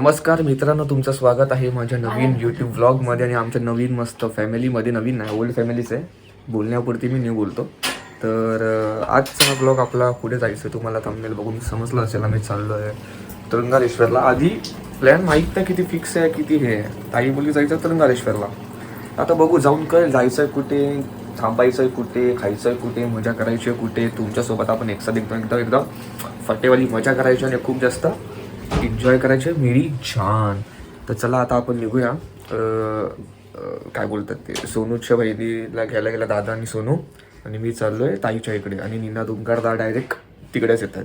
नमस्कार मित्रांनो, तुमचं स्वागत आहे माझ्या नवीन यूट्यूब व्लॉगमध्ये आणि आमच्या नवीन मस्त फॅमिलीमध्ये. नवीन नाही, ओल्ड फॅमिलीच आहे. बोलण्यापुरती मी न्यू बोलतो. तर आजचा ब्लॉग आपला पुढे जायचं आहे. तुम्हाला थंबनेल बघून समजलं असेल आम्ही चाललो आहे तरंगारेश्वरला. आधी प्लॅन माहीत नाही किती फिक्स आहे किती हे आहे. ताई बोली जायचं तरंगारेश्वरला. आता बघू, जाऊन कळेल जायचं आहे कुठे, थांबायचं आहे कुठे, खायचं आहे कुठे, मजा करायची आहे कुठे. तुमच्यासोबत आपण एकसाथ एकदम फटेवाली मजा करायची आणि खूप जास्त एन्जॉय करायचे मेरी छान. तर चला आता आपण निघूया. काय बोलतात ते, सोनूच्या बहिणीला घ्यायला गेला दादा आणि सोनू, आणि मी चाललो आहे ताईच्या इकडे, आणि निना दुमकारदा डायरेक्ट तिकडेच येतात.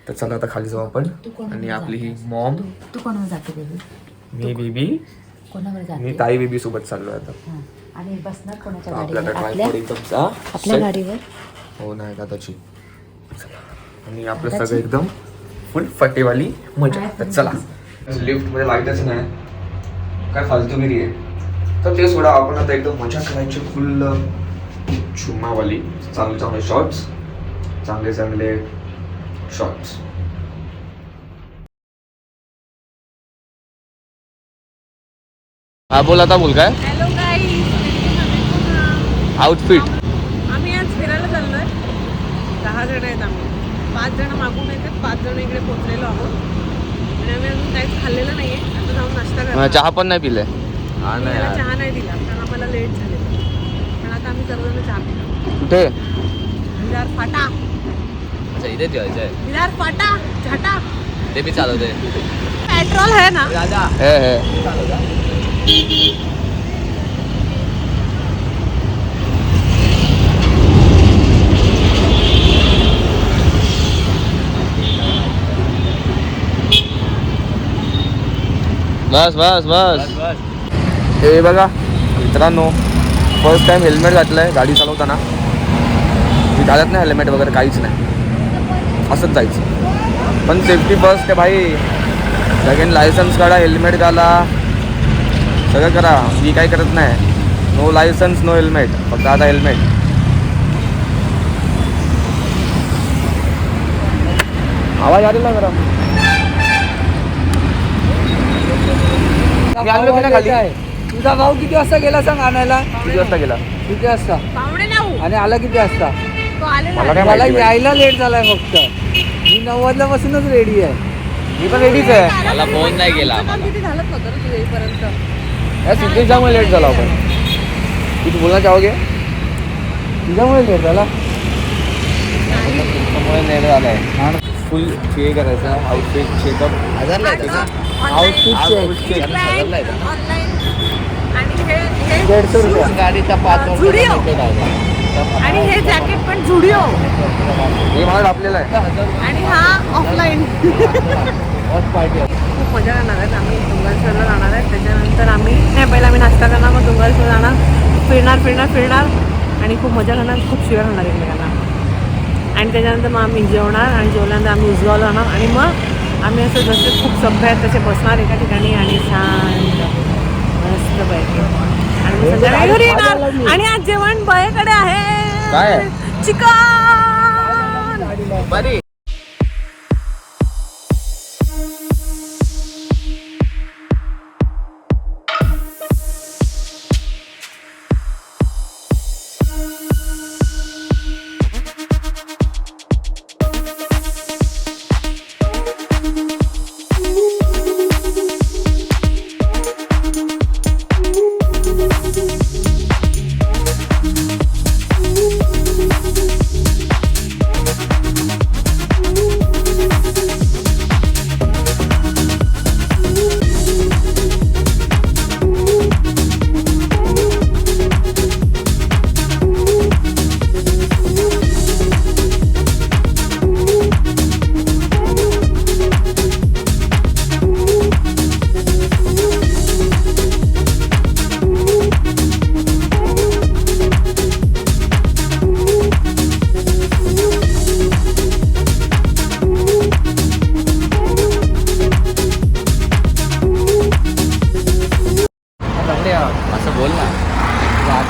तर चला आता खाली जाऊ आपण. आणि आपली ही मॉम. तू कोणावर जाते बेबी? मी बेबी, कोणावर जाते? मी ताई बेबी सोबत चाललो आहे आता. आणि बसणार कोणाच्या आपल्याकडे गाडीवर? ट्रायपॉड एकदम आपल्या गाडीवर? हो नाही दादाची. आणि आपलं सगळं एकदम फुल फटेवाली मजा. तर चला. लिफ्ट मध्ये लाईटच नाही, काय फालतूगिरी आहे. तर ते सोडा, आपण आता एकदम मजा करायची फुल चुम्मावाली. चांगले चांगले शॉर्ट्स, चांगले शॉर्ट्स. हा बोल, आता बोल. काय हॅलो गाईज, आउटफिट? आम्ही आज फिरायला चाललोय. 10 जण आहेत आम्ही. 5 जण मागून येतात, 5 जण इकडे पोहोचलेलो आहोत. आणि आम्ही अजून काहीच खाल्लेलं नाहीये. आता जाऊन नाश्ता करणार. चहा पण नाही पिले? मला चहा नाही दिला कारण आम्हाला लेट झाले. पण आता आम्ही सर्वजण चहा पिलो. कुठे? विरार फाटा. अच्छा, इथे ठेवायचं आहे. विरार फाटा झाटा. ते बी चालवते. पेट्रोल आहे ना? राजा हे बस बस बस. हे बघा मित्रांनो, फर्स्ट टाइम हेल्मेट घातलंय गाडी चालवताना. मी घालत नाही हेल्मेट वगैरे, काहीच नाही, असंच जायचं. पण सेफ्टी फर्स्ट आहे भाई. सेकंड लायसन्स काढा, हेल्मेट घाला, सगळं करा. मी काय करत नाही. नो लायसन्स नो हेल्मेट, फक्त आता हेल्मेट. आवाज आलेला जरा. मी आणलो की नाही खाली. तुझा भाऊ किती वाजता गेला सांग आणायला? किती वाजता गेला? किती वाजता? 9:45. आणि आला किती वाजता? तो आलेला मला आहे. काय मला माहिती बाई. यायला लेट झालाय फक्त. मी 9 पासूनच रेडी आहे. मी पण रेडीच आहे. मला फोन नाही केला आमचं काम किती झालं नव्हतं ना तुझ्या येईपर्यंत. या सिद्धेशामुळे लेट झाला आपण. कुछ बोलना चाहोगे? तुझ्यामुळे लेट झाला. त्यामुळे लेट झालाय. फुल हे करायचं, outfit checkup. Outfit check. Online. आणि हे 150 रुपया. गाडीचा 5 झुडिओ. आणि हे जॅकेट पण झुडिओ. हे मला आपल्याला आहे. आणि हा ऑफलाईन. खूप मजा करणार आहेत आम्ही. डोंगरेश्वरला जाणार आहे. त्याच्यानंतर आम्ही पहिला आम्ही नाश्ता करणार, मग डोंगरेश्वर जाणार, फिरणार आणि खूप मजा करणार, खूप शिवाय होणार एकमेकांना. आणि त्याच्यानंतर मग आम्ही जेवणार, आणि जेवल्यानंतर आम्ही उजगावला जाणार, आणि मग आम्ही असं जसे खूप सभ्य आहेत तसे बसणार एका ठिकाणी आणि शांत मस्त पैकी. आणि मग संध्याकाळी घरी येणार. आणि आज जेवण बळेकडे आहे. काय? चिकन. बरी.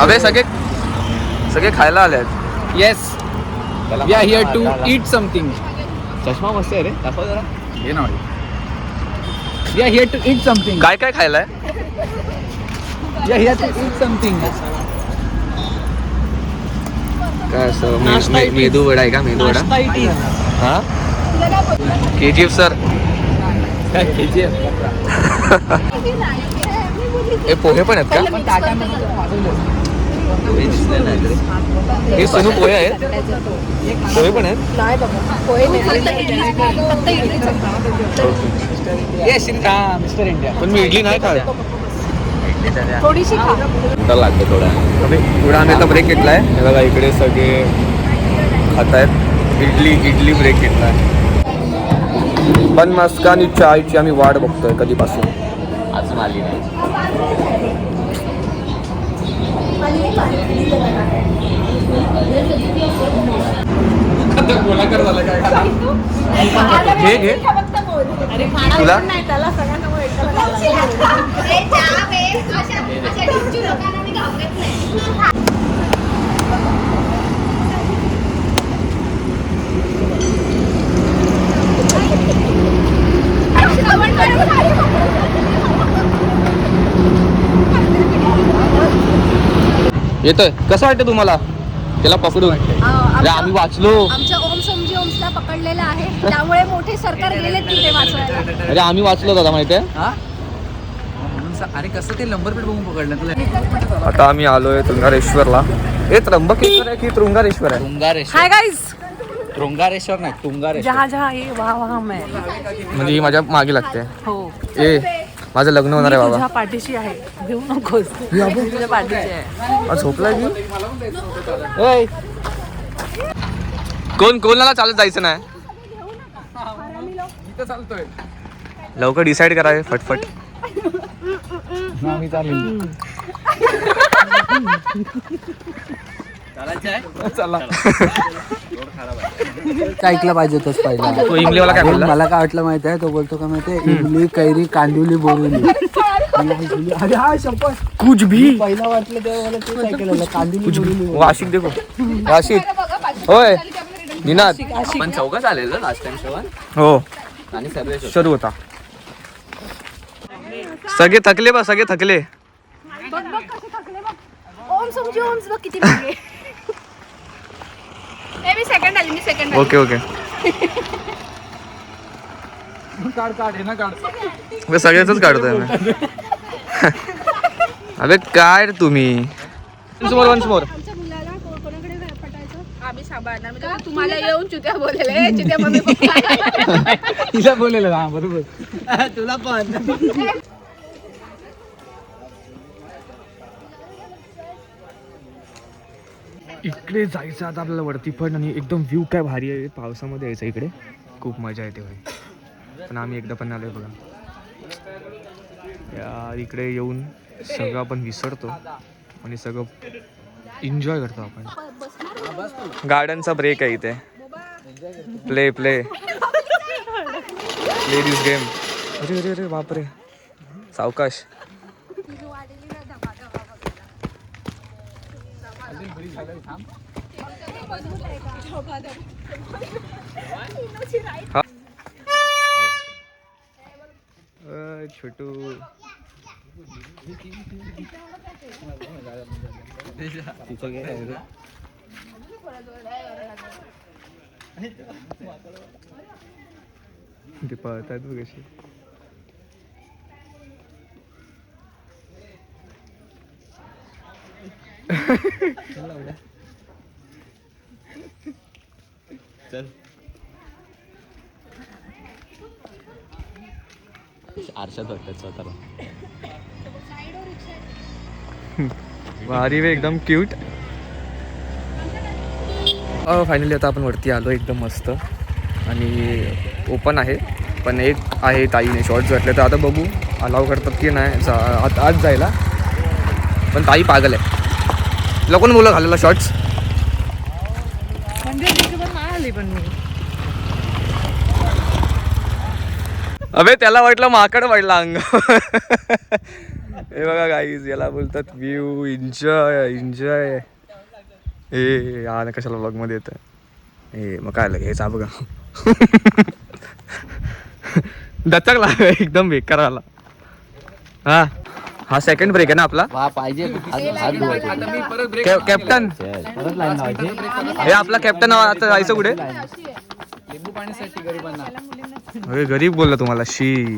अबे सगळे खायला आले आहेत. Yes, we are here to eat something. चष्मा मस्त आहे रे, दाखव जरा. हे ना We are here to eat something. काय काय खायलाय? We are here to eat something. काय असं मेदू वडा आहे का? मेदू वडा हा KGF सर. काय KGF? हे पोहे पण आहेत का? हे सोनू पोहे आहेत? पोहे पण आहेत? Mister India. पण मी इडली नाही खात. थोडीशी खा. लागतो थोडा. पुढे आम्ही आता ब्रेक घेतलाय. हे बघा इकडे सगळे खात आहेत. इडली ब्रेक घेतलाय. पण मस्का आणि चायची आम्ही वाट बघतोय कधीपासून. अजून आली नाही. घे घे तुला येतोय. कसं वाटतं तुम्हाला त्याला पकडून? अरे आम्ही वाचलो. आमच्या ओम समजी ओम्सला पकडलेलं आहे, त्यामुळे मोठे सरकार गेले तिथे वाचवायला. अरे आम्ही वाचलो दादा माहिती आहे. हा? अरे कसं ते नंबर प्लेट बघून पकडलं तुला? आता आम्ही आलोय तुंगारेश्वरला. हे त्र्यंबकेश्वर आहे की तुंगारेश्वर आहे? तुंगारेश्वर. Hi guys. तुंगारेश्वर नाही तुंगारेश्वर. जहा जहा ये वहाँ वहाँ मैं. म्हणजे ही माझ्या मागे लागते. हो. ए माझं लग्न होणार आहे तुझ्या बाबा. पाठीशी आहे. घेऊ नकोस. तुझ्या पाठीशी आहे. आज झोपलाय की? ओय. कोणाला चालत जायचं नाही? चालतोय. लवकर डिसाईड करा फटफट. आम्ही चालेल. चला. ऐकलं पाहिजे होतंच पहिला. तो इंग्लिशवाला काय बोलला? मला काय वाटलं माहिती आहे, तो बोलतो का माहिती आहे, इमली कैरी कांदिवली बोरिवली. अरे हा शपथ कुछ भी पहिला वाटलं तेव्हा मला तेच ऐकलेलं कांदिवली बोरिवली. वाशिक देखो वाशिक. होय निनाद. आपण चौघच आलेलो लास्ट टाइम श्रवण हो आणि सर्वेश. सुरू होता. सगळे थकले बा सगळे थकले. ओम समजी ओम्स बघ किती मागे. मी सेकंड आली, मी सेकंड. Okay okay. काढ हे ना काढ. मी सगळ्याच काढतोय मी. अबे काय रे तुम्ही. Once more. आमच्या मुलाला कोणाकडे पटायचं आम्ही सांभाळणार. म्हणजे तुम्हाला येऊन चुत्या बोललेले चुत्या मम्मी पप्पा. तिला बोललेलं हा बरोबर. तुला पण. इकडे जायचं आता आपल्याला वरती पण. आणि एकदम व्ह्यू काय भारी आहे. पावसामध्ये यायचं इकडे खूप मजा येते भाई. पण आम्ही एकदा पण आलोय बघा यार. इकडे येऊन सगळं आपण विसरतो आणि सगळं एन्जॉय करतो आपण. गार्डनचा ब्रेक आहे इथे. Play ladies game. अरे अरे अरे बापरे सावकाश. छोटू ते पळतात बघ कशी. चल आरशात वाटतात स्वतःला. भारी वे एकदम क्यूट. फायनली आता आपण वरती आलो एकदम मस्त. आणि ओपन आहे पण एक आहे ताईने शॉर्ट्स घातले तर आता बघू अलाव करतात की नाही आज जायला. पण ताई पागल आहे. तिला कोण बोललं घालायला शॉर्ट्स? पण मी अबे त्याला वाटलं माकड वाटलं अंग. हे बघा गाईज याला बोलतात व्ह्यू. एन्जॉय. ए या कशाला व्लॉगमध्ये येतं. ए मग काय घ्यायचं बघा. दचकला एकदम बेकार आला. हा हा सेकंड ब्रेक आहे ना आपला. पाहिजे कॅप्टन परत लाईन लावायची. हे आपला कॅप्टन आता जायचं कुठे. लिंबू पाण्यासाठी गरिबांना. अरे गरीब बोलला तुम्हाला शी.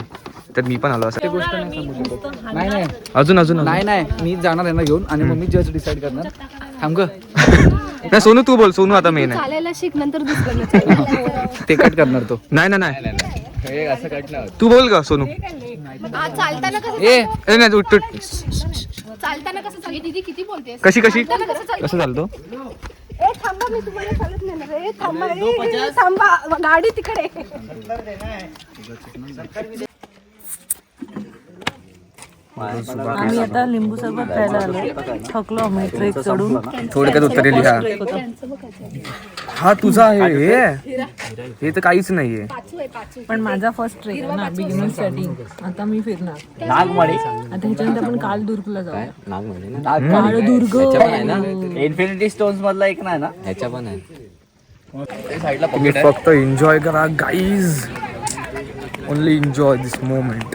तर मी पण आलो असं. गोष्ट नाही सांगू शकत. नाही नाही अजून नाही मी जाणार आहे ना घेऊन आणि मग मी जज डिसाईड करणार. थांब ग. नाही सोनू तू बोल. सोनू आता मेन आहे. चालायला शिक नंतर दुसऱ्याला ते कट करणार तो. नाही असं कटलं. तू बोल का सोनू. चालताना कसं ए नाही उठ उठ. चालताना कसं चालू दीदी किती बोलतेस कशी कशी चालताना कसं चालू कसं चालतो. ए थांबा मी तुम्हाला चालत नाही रे थांबा ए, थांबा गाडी तिकडे. आम्ही आता लिंबू सरबत प्यायला आलो. थकलो आम्ही ट्रेक चढून. थोडक्यात उत्तर लिहा. हा तुझा आहे हे तर काहीच नाहीये. पण माझा फर्स्ट ट्रेक आहे ना बिगिनर साठी. आता मी फिरणार नागमणी. आता ह्याच्यानंतर आपण कालदुर्गला जाऊ. नागमणी ना. काळदुर्ग आहे ना इन्फिनिटी स्टोन्स मधला एक नाही ना. ह्याच्या पण आहे साईडला. तुम्ही फक्त एन्जॉय करा गाईज. ओनली एन्जॉय दिस मोमेंट.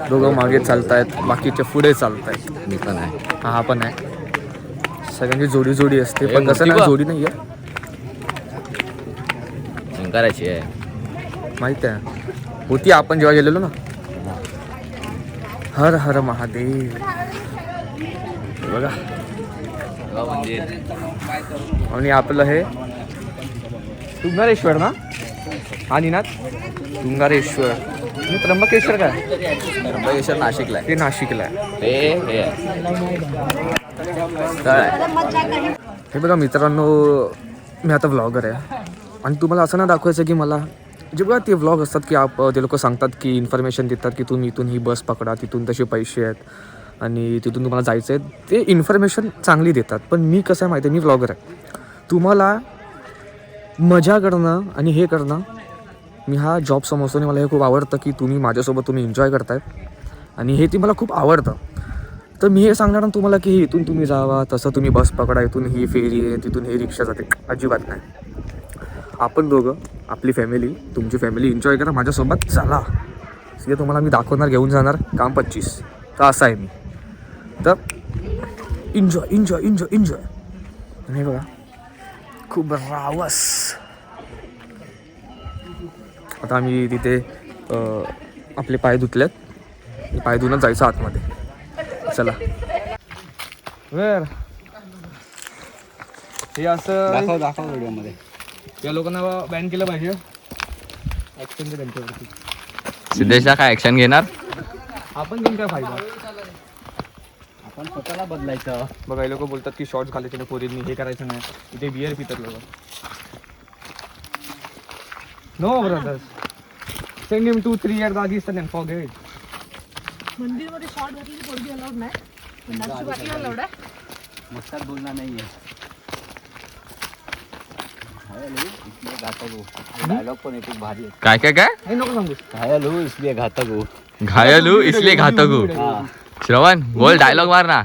दोघं मागे चालतायत बाकीचे पुढे चालतायत. मी पण आहे. हा पण आहे. सगळ्यांची जोडी जोडी असते पण कसं मोठी नाही बा. जोडी नाहीये शंकराची आहे. माहित आहे होती आपण जेव्हा गेलेलो ना. हर हर महादेव. हे बघा मंदिर. आणि आपलं हे तुंगारेश्वर ना. हा निनाद तुंगारेश्वर. आणि त्र्यंबकेश्वर काय. त्र्यंबकेश्वर नाशिकला आहे. ते नाशिकला आहे. हे स्थळ आहे. हे बघा मित्रांनो मी आता व्लॉगर आहे आणि तुम्हाला असं ना दाखवायचं की मला जे बघा ते व्लॉग असतात की ते लोक सांगतात की इन्फॉर्मेशन देतात की तुम्ही इथून ही बस पकडा तिथून तसे पैसे आहेत आणि तिथून तुम्हाला जायचं आहे. ते इन्फॉर्मेशन चांगली देतात पण मी कसं आहे माहिती आहे मी व्लॉगर आहे. तुम्हाला मजा करणं आणि हे करणं मी हा जॉब समजतो आणि मला हे खूप आवडतं की तुम्ही माझ्यासोबत तुम्ही एन्जॉय करतायत आणि हे ती मला खूप आवडतं. तर मी हे सांगणार ना तुम्हाला की इथून तुम्ही जावा तसं तुम्ही बस पकडा इथून ही फेरी आहे तिथून ही रिक्षा जाते. अजिबात नाही. आपण दोघं आपली फॅमिली तुमची फॅमिली एन्जॉय करा माझ्यासोबत चला. हे तुम्हाला मी दाखवणार घेऊन जाणार काम 25. तर असं आहे मी. तर एन्जॉय एन्जॉय एन्जॉय एन्जॉय. हे बघा खूप रावस. आता आम्ही तिथे आपले पाय धुतलेत. पाय धुवूनच जायचं आतमध्ये. चला वेर हे असं दाखव व्हिडिओमध्ये. या लोकांना बॅन केलं पाहिजे. ॲक्शन त्यांच्यावरती. सिद्धेशला काय ऍक्शन घेणार. आपण घेऊन काय फायदा. आपण स्वतःला बदलायचं. बघा हे लोक बोलतात की शॉर्ट्स घालायचे नाही पोरींनी हे करायचं नाही. इथे बिअर पितात लोक. No brothers send him 2-3 years Dagestan and forget. मंदिरमध्ये शॉर्ट घातली पोरगी अलाउड नाही. मस्तात बोलणार नाहीये. डायलॉग पण एक भारी आहे. काय काय काय. हे नको सांगू. घायल हो इसलिए घातक हो. घायल हूँ इसलिए घातक हूँ. श्रवण बोल डायलॉग मारना.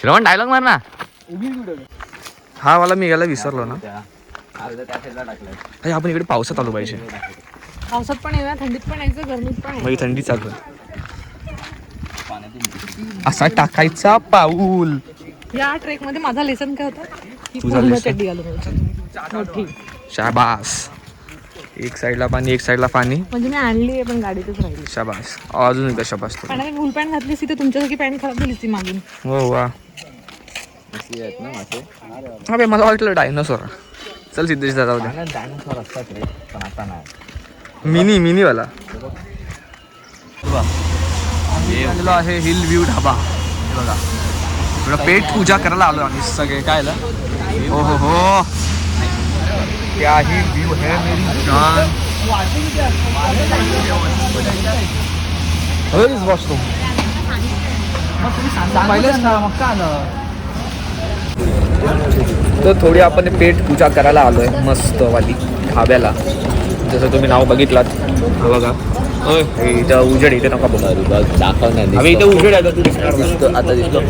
श्रवण डायलॉग मारना. हा वाला मी याला विसरलो ना. त्या साईडला टाकलंय. अरे आपण इकडे पावसात आलो पाहिजे. पावसात पण येणार थंडीत पण यायचं गरमीत पण मग थंडी चालू असा टाकायचा पाऊल. या ट्रेक मध्ये माझा लेसन काय होता की तुझा पूर्ण lesson? चड्डी घालून मोठी. शाबास. एक साईडला पाणी एक साईडला पाणी. म्हणजे मी आणली आहे पण गाडीतच राहिली. शाबास. अजून एकदा शाबास. पण मी फुल पॅन्ट घातली असती तर तुमच्यासारखी पॅन्ट खराब झाली असती मागून. हो वा. आहेत ना मासे. हा बे मला वाटलं डायनोसॉर. चल सिद्धेश जाऊ दे. डायनोसॉर असतात रे पण आता नाही. मिनी वाला. आलेलो आहे हिल व्ह्यू ढाबा. हे बघा थोडं पेट पूजा करायला आलो आम्ही सगळे. काय हो हो हो क्या ही व्ह्यू है मेरी जान. वॉशरूम तर थोडी आपण पेट पूजा करायला आलोय मस्त वाली ढाब्याला. जसं तुम्ही नाव बघितलात. हा बघा इथं उजेड इथे नका बघा. दाखवणार आम्ही इथे उजेड आहे तू दिसणार दिसतो आता दिसलो.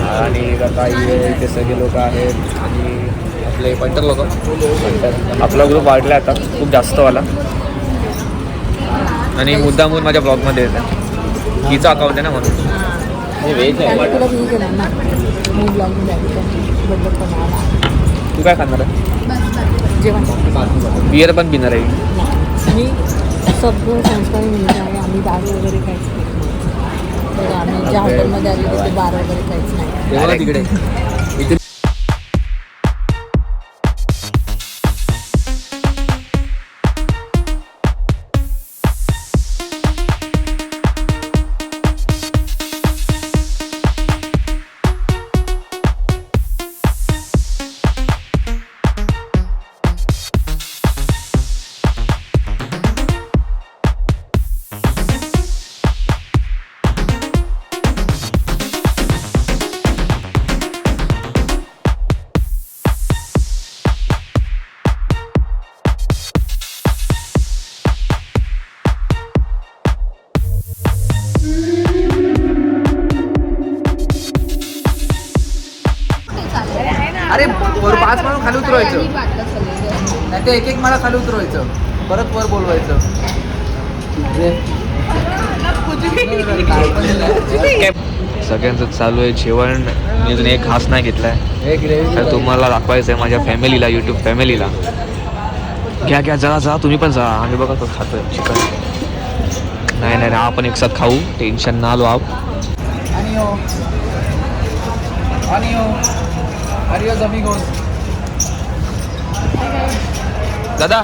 आणि काही इथे सगळे लोक आहेत आणि आपले पंटर लोक. आपला ग्रुप वाढला आता खूप जास्त वाला. आणि मुद्दामून माझ्या ब्लॉगमध्ये येतं. हिचं अकाउंट आहे ना म्हणून. त्याने तुला हे केलं ना मी ब्लॉगमध्ये आली तर बदलत पण आला. तू काय खाणार आहे? जेवण बिअर पण पिणार आहे. मी सगळं संस्कारी मुलगा आहे. आम्ही दारू वगैरे काहीच नाही. तर आम्ही ज्या हॉटेलमध्ये आलो तिथे बार वगैरे काहीच नाही. तेव्हा तिकडे इथे अरे वर 5 माणूस खाली उतरवायचं नाही ते एक मला खाली उतरवायचं परत वर बोलवायचं. सगळ्यांचं चालू आहे जेवण. मी अजून एक घास नाही घेतलाय तर तुम्हाला दाखवायचं आहे माझ्या फॅमिलीला, यूट्यूब फॅमिलीला. घ्या घ्या जा तुम्ही पण जा. आम्ही बघा तो खातोय चिकन. नाही आपण एक साथ खाऊ. टेन्शन ना लो आप. दादा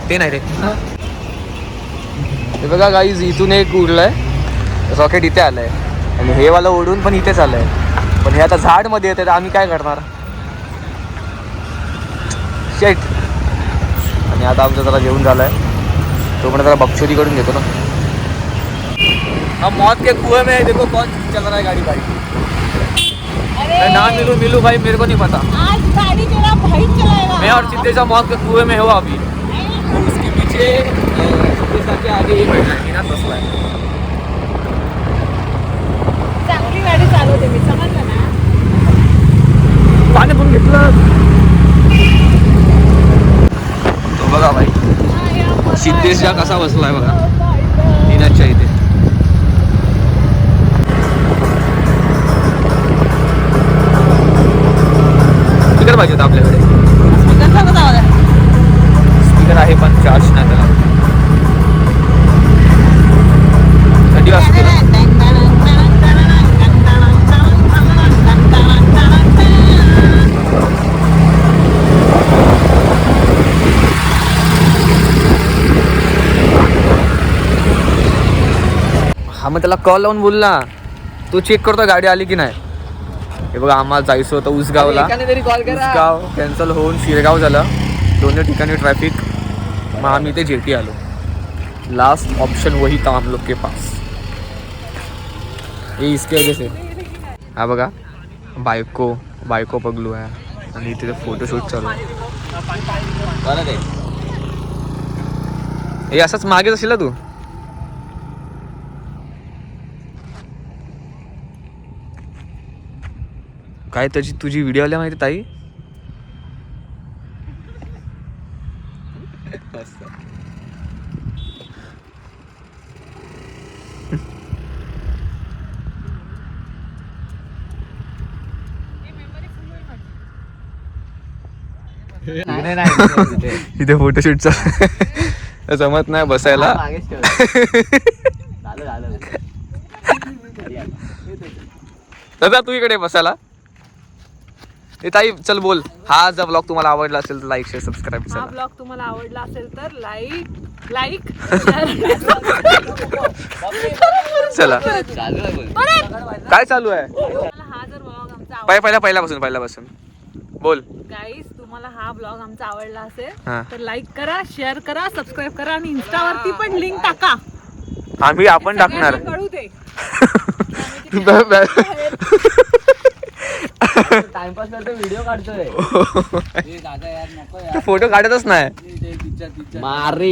ते नाही रे. हे बघा गाईज इथून एक उडलंय रॉकेट इथे आलंय आणि हे वाला उडून पण इथेच आलंय. पण हे आता झाड मध्ये येते तर आम्ही काय करणार. शेट. आणि आता आमचं जरा जेवण झालंय तो पण जरा बक्षोरी कडून घेतो ना. हम मौत के कुएं में देखो कौन चल रहा है गाड़ी भाई. ना मिलू भाई मेरे को नहीं पता. आज गाड़ी तेरा भाई चलाएगा. मैं और सिद्धेश मौत के कुएं में हो अभी. उसके पीछे सिद्धेश के आगे ये बैठा है ना तसला है. चांगली गाडी चालवते मी समजलं ना. पाणी पण घेतलं. तो बघा भाई सिद्धेश या कसा बसलाय बघा नीनाच्या इथे. स्पीकर पाहिजे होता आपल्याकडे. स्पीकर आहे पण चार्ज नाही त्याला. थंडी वाजते तुला? हा मग त्याला कॉल लावून बोल ना. तू चेक करतो गाडी आली की नाही. हे बघा आम्हाला जायचं होतं उसगावला. उसगाव कॅन्सल होऊन शिरगाव झालं. दोन्ही ठिकाणी ट्रॅफिक. मग आम्ही ते जेटी आलो. लास्ट ऑप्शन वही था हम लोग के पास. ये इसके वजह से. हा बघा बायको पगलू आहे आणि इथे फोटोशूट चालू आहे. हे असंच मागेच असेल ना तू. काय त्याची तुझी व्हिडिओ आल्या माहिती ताई. इथे फोटोशूटचा जमत नाही बसायला. दादा तू इकडे बसायला. ए ताई चल बोल. हा जर ब्लॉग तुम्हाला आवडला असेल तर लाईक शेअर सबस्क्राईब हा करा. ब्लॉग तुम्हाला आवडला असेल तर लाईक चला काय चालू आहे. हा जर ब्लॉग आमचा पहिल्यापासून बोल. गाईस तुम्हाला हा ब्लॉग आमचा आवडला असेल हा. तर लाईक करा, शेअर करा, सबस्क्राईब करा आणि इंस्टावरती पण लिंक टाका. आपण टाकणार. सगळ्यांना कळू दे. टाइमपास करतो व्हिडिओ काढतोय. फोटो काढतच नाही. मारी